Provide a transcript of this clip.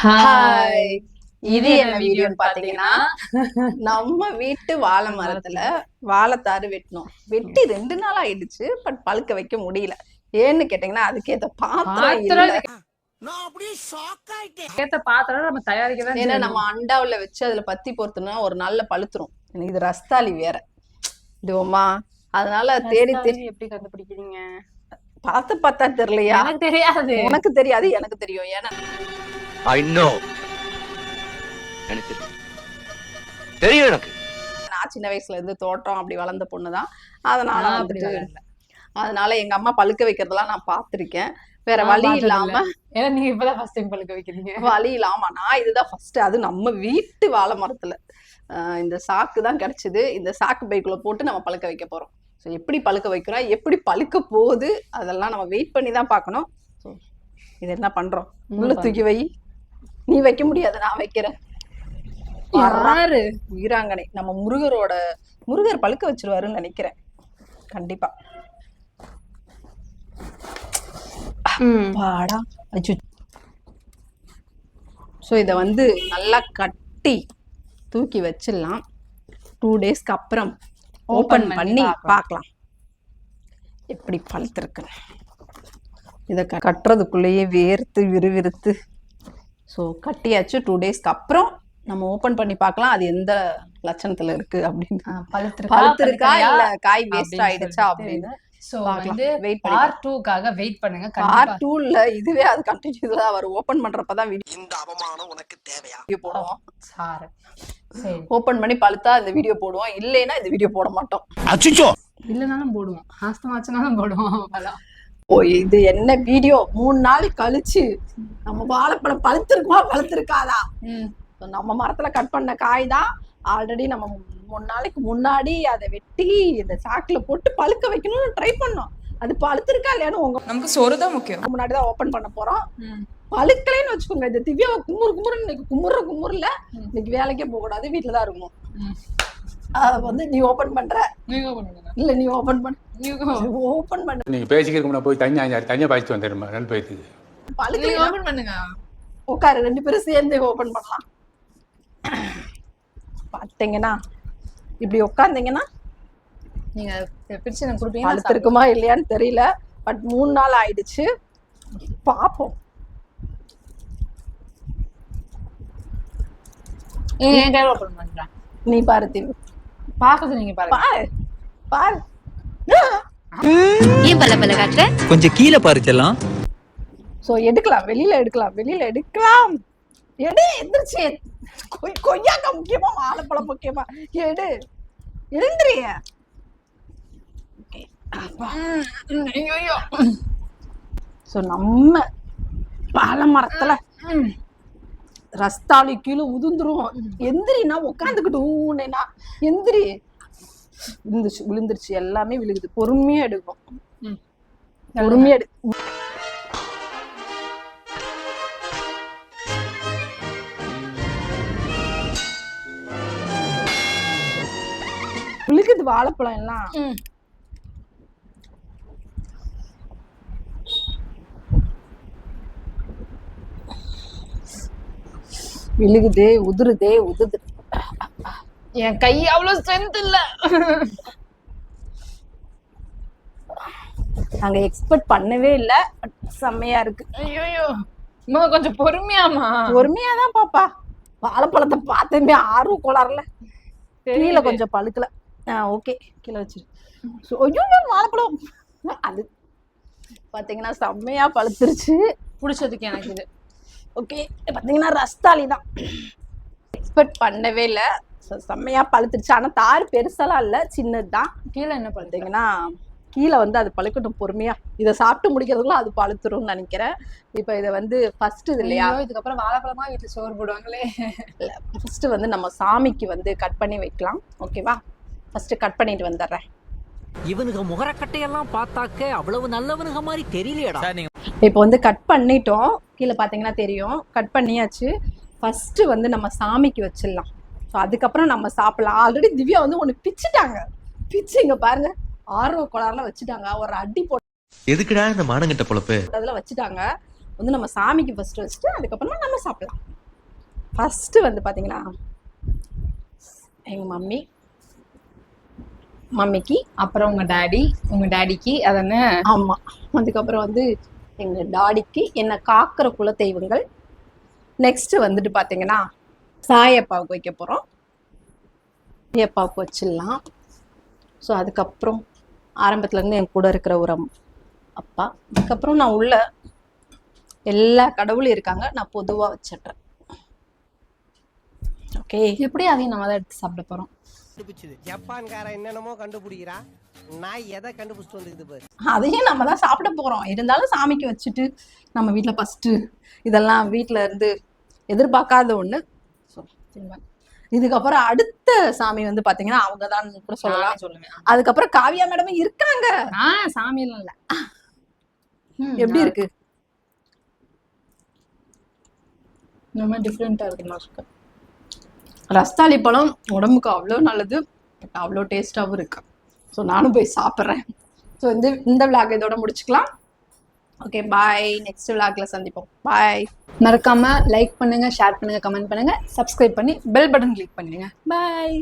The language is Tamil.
ஹாய். இது என்ன வீடியோன்னு பாத்தீங்கன்னா நம்ம வீட்டு வாழை மரத்துல வாழைத்தாறு வெட்டணும். வெட்டி 2 நாள் ஆயிடுச்சு. பட் பழுக்க வைக்க முடியல. ஏன்னு கேட்டீங்கன்னா அதுக்கேத்த பாத்திரம் இல்ல. நம்ம தயாரிக்கதான். ஏன்னா நம்ம அண்டாவுல வச்சு அதுல பத்தி பொறுத்துனா ஒரு நாள்ல பழுத்துரும். எனக்கு இது ரஸ்தாளி வேற இதுமா, அதனால தேடி எப்படி கண்டுபிடிக்கிறீங்க? பார்த்தா தெரியலையா? எனக்கு தெரியாது. உனக்கு தெரியாது, எனக்கு தெரியும். ஏன்னா தெரியும் எனக்கு. நான் சின்ன வயசுல இருந்து தோட்டம் அப்படி வளர்ந்த பொண்ணுதான். அதனால எங்க அம்மா பழுக்க வைக்கிறதெல்லாம் நான் பார்த்திருக்கேன். வேற வழி இல்லாம நீங்க இப்பதான் ஃபர்ஸ்ட் டைம் பழுக்க வைக்கிறீங்க. வழி இல்லாம நான் இதுதான் ஃபர்ஸ்ட். அது நம்ம வீட்டு வாழை மரத்துல இந்த சாக்கு தான் கிடைச்சது. இந்த சாக்கு பைக்குள்ள போட்டு நம்ம பழுக்க வைக்க போறோம். ஸோ எப்படி பழுக்க வைக்கிறோம், எப்படி பழுக்க போகுது, அதெல்லாம் நம்ம வெயிட் பண்ணி தான் பார்க்கணும். ஸோ இது என்ன பண்றோம், உள்ள தூக்கி வை. நீ வைக்க முடியாது, நான் வைக்கிறேன். வீராங்கனை நம்ம முருகர் பழுக்க வச்சிருவாருன்னு நினைக்கிறேன். கண்டிப்பா. பாடா. ஸோ இதை வந்து நல்லா கட்டி தூக்கி வச்சிடலாம். 2 டேஸ்க்கு அப்புறம் ஓபன் பண்ணி பார்க்கலாம் எப்படி பழுத்திருக்கு. இதை கட்டுறதுக்குள்ளேயே வேர்த்து விறுவிறுத்து. ஸோ கட்டியாச்சு. 2 டேஸ்க்கு அப்புறம் நம்ம ஓபன் பண்ணி பார்க்கலாம் அது எந்த லட்சணத்துல இருக்கு அப்படின்னு. பழுத்திருக்கா இல்ல காய் வேஸ்ட் ஆயிடுச்சா அப்படின்னு. சோ வந்து பார்ட் 2க்காக வெயிட் பண்ணுங்க. பார்ட் 2ல இதுவே அது கண்டினியூஸா வரும். ஓபன் பண்றப்பதான் வீடியோ. இந்த அவமானம் உனக்கு தேவையா? வீடியோ போடுவோம். சார் சரி, ஓபன் பண்ணி பழுத்தா இந்த வீடியோ போடுவோம். இல்லைன்னா இந்த வீடியோ போட மாட்டோம். அச்சச்சோ, இல்லனாலும் போடுவோம். ஆஸ்தமாச்சுனாலும் போடுவோம். ஓ இது என்ன வீடியோ? 3 நாள் கழிச்சு நம்ம வாழைப்பழம் பழுத்திருக்காதா? நம்ம மரத்துல கட் பண்ண காய் தான். ஆல்ரெடி நம்ம 3 நாளைக்கு முன்னாடி அதை வெட்டி இந்த சாக்குல போட்டு பழுக்க வைக்கணும்னு ட்ரை பண்ணோம். அது பழுத்திருக்கா இல்லையான்னு நமக்கு சோறுதான் முக்கியம். முன்னாடிதான் ஓபன் பண்ண போறோம். பழுக்கலைன்னு வச்சுக்கோங்க. இந்த திவ்யாவை குமுறு இன்னைக்கு குமுறல இன்னைக்கு வேலைக்கே போக கூடாது, வீட்டுலதான் இருக்கும். வந்து நீ ஓபன் பண்ற இல்ல? நீ ஓபன் பண்ண. நீங்க பேசிக்கிறோம்னா போய் தனியா பாய்ச்சி வந்துடுமா 2 பேருக்கு. பழுக்கலை ஓபன் பண்ணுங்க. உட்காரு, 2 பேரும் சேர்ந்து ஓபன் பண்ணலாம். பாத்தீங்கன்னா இப்படி உட்கார்ந்தீங்கன்னா நீங்க பிரிச்சு எனக்கு கொடுப்பீங்க. பழுத்திருக்குமா இல்லையான்னு தெரியல. பட் 3 நாள் ஆயிடுச்சு. பாப்போம். என் கையில ஓபன் பண்றேன். நீ பாரு திவி, பாக்குது. நீங்க பாரு பாரு. ஏன் பல்ல பல்ல காட்டுற? கொஞ்சம் கீழே பாரு செல்லம். சோ எடுக்கலாம், வெளியில எடுக்கலாம். எடு, எந்திரிச்சு. கொய்யாக்கா முக்கியமா, வாழைப்பழம் முக்கியமா? எழுந்திரிய. சோ நம்ம வாழை மரத்துல ரஸ்தாளி கீழே உதிர்ந்துரும். எந்திரினா உட்காந்துக்கிட்டு ஊனேனா எந்திரி. விழுந்துருச்சு, எல்லாமே விழுகுது. பொறுமையா எடுக்கும். பொறுமையா விழுகுது வாழைப்பழம் எல்லாம். விழுகுதே, உதிருது. என் கை அவ்வளவு ஸ்ட்ரென்த் இல்ல. நாங்க எக்ஸ்பெக்ட் பண்ணவே இல்ல. செம்மையா இருக்கு. ஐயோ கொஞ்சம் பொறுமையாதான் பாப்பா. வாழைப்பழத்தை பார்த்தமே ஆர்வ கோளாறுல கீழே கொஞ்சம் பழுக்கல. ஓகே, கீழே வச்சிரு. வாழைப்பழம் அது பாத்தீங்கன்னா செம்மையா பழுத்துருச்சு. பிடிச்சதுக்கு எனக்கு இது. ஓகே, பாத்தீங்கன்னா ரஸ்தாளி தான். எக்ஸ்பெக்ட் பண்ணவே இல்ல. செம்மையா பழுத்துருச்சு. ஆனா தாறு பெருசெல்லாம் இல்ல, சின்னதுதான். கீழே என்ன பார்த்தீங்கன்னா கீழே வந்து அது பழுக்கட்டும் பொறுமையா. இதை சாப்பிட்டு முடிக்கிறதுக்குள்ள அது பழுத்துரும்னு நினைக்கிறேன். இப்ப இதை வந்து ஃபர்ஸ்ட் இது இல்லையா, இதுக்கப்புறம் வாழைப்பழமா வீட்டுல சோறு போடுவாங்களே. இல்ல, ஃபர்ஸ்ட் வந்து நம்ம சாமிக்கு வந்து கட் பண்ணி வைக்கலாம். ஓகேவா? ஃபர்ஸ்ட் கட் பண்ணிட்டு வந்துடுறேன். இவனுக்கு முகரக்கட்டையெல்லாம் பார்த்தாக்க அவ்வளவு நல்லவனுங்க மாதிரி தெரியலையடா. இப்போ வந்து கட் பண்ணிட்டோம். கீழே பாத்தீங்கன்னா தெரியும், கட் பண்ணியாச்சு. ஃபர்ஸ்ட் வந்து நம்ம சாமிக்கு வச்சிடலாம். ஸோ அதுக்கப்புறம் நம்ம சாப்பிடலாம். ஆல்ரெடி திவ்யா வந்து ஒன்று பிச்சுட்டாங்க. இங்க பாருங்க, ஆர்வ கோளாறுல வச்சுட்டாங்க. ஒரு அடி போட்டு எதுக்குடா இந்த மானங்கிட்ட பொழப்பு அதுல வச்சுட்டாங்க. வந்து நம்ம சாமிக்கு ஃபர்ஸ்ட் வச்சுட்டு அதுக்கப்புறமா நம்ம சாப்பிடலாம். ஃபர்ஸ்ட் வந்து பார்த்தீங்கன்னா எங்கள் மம்மிக்கு, அப்புறம் உங்க டாடிக்கு அதானே. ஆமாம், அதுக்கப்புறம் வந்து எங்கள் டாடிக்கு, என்னை காக்கிற குலதெய்வங்கள். நெக்ஸ்ட்டு வந்துட்டு பார்த்தீங்கன்னா சாயப்பாவுக்கு வைக்க போகிறோம். சாயப்பாவுக்கு வச்சிடலாம். ஸோ அதுக்கப்புறம் ஆரம்பத்துலேருந்து என் கூட இருக்கிற ஒரு அப்பா, அதுக்கப்புறம் நான் உள்ள எல்லா கடவுளும் இருக்காங்க, நான் பொதுவாக வச்சிடுறேன். ஓகே, எப்படி அதையும் நம்ம தான் எடுத்து சாப்பிட போறோம். ஜப்பான்கார என்னென்னமோ கண்டுபிடிக்கிறா, நான் எதை கண்டுபிடிச்சிட்டு வந்துக்குது பாரு. அதையும் நம்ம தான் சாப்பிட போகிறோம். இருந்தாலும் சாமிக்கு வச்சுட்டு நம்ம வீட்டில் ஃபஸ்ட்டு இதெல்லாம் வீட்டில் இருந்து எதிர்பார்க்காத ஒன்று. ஸோ இதுக்கப்புறம் அடுத்த சாமி வந்து பார்த்தீங்கன்னா அவங்க தான் கூட சொல்லலாம். சொல்லுவேன். அதுக்கப்புறம் காவியா மேடமும் இருக்காங்க. சாமியெல்லாம் இல்ல. எப்படி இருக்கு? இந்த மாதிரி டிஃப்ரெண்டா இருக்கு. ரஸ்தாளி பழம் உடம்புக்கு அவ்வளோ நல்லது, பட் அவ்வளோ டேஸ்டாகவும் இருக்கு. ஸோ நானும் போய் சாப்பிட்றேன். ஸோ இந்த விளாக் இதோட முடிச்சுக்கலாம். ஓகே, பாய். நெக்ஸ்ட் விளாக்ல சந்திப்போம். பாய். மறக்காம லைக் பண்ணுங்க, ஷேர் பண்ணுங்க, கமெண்ட் பண்ணுங்க, சப்ஸ்கிரைப் பண்ணி பெல் பட்டன் கிளிக் பண்ணுங்க. பாய்.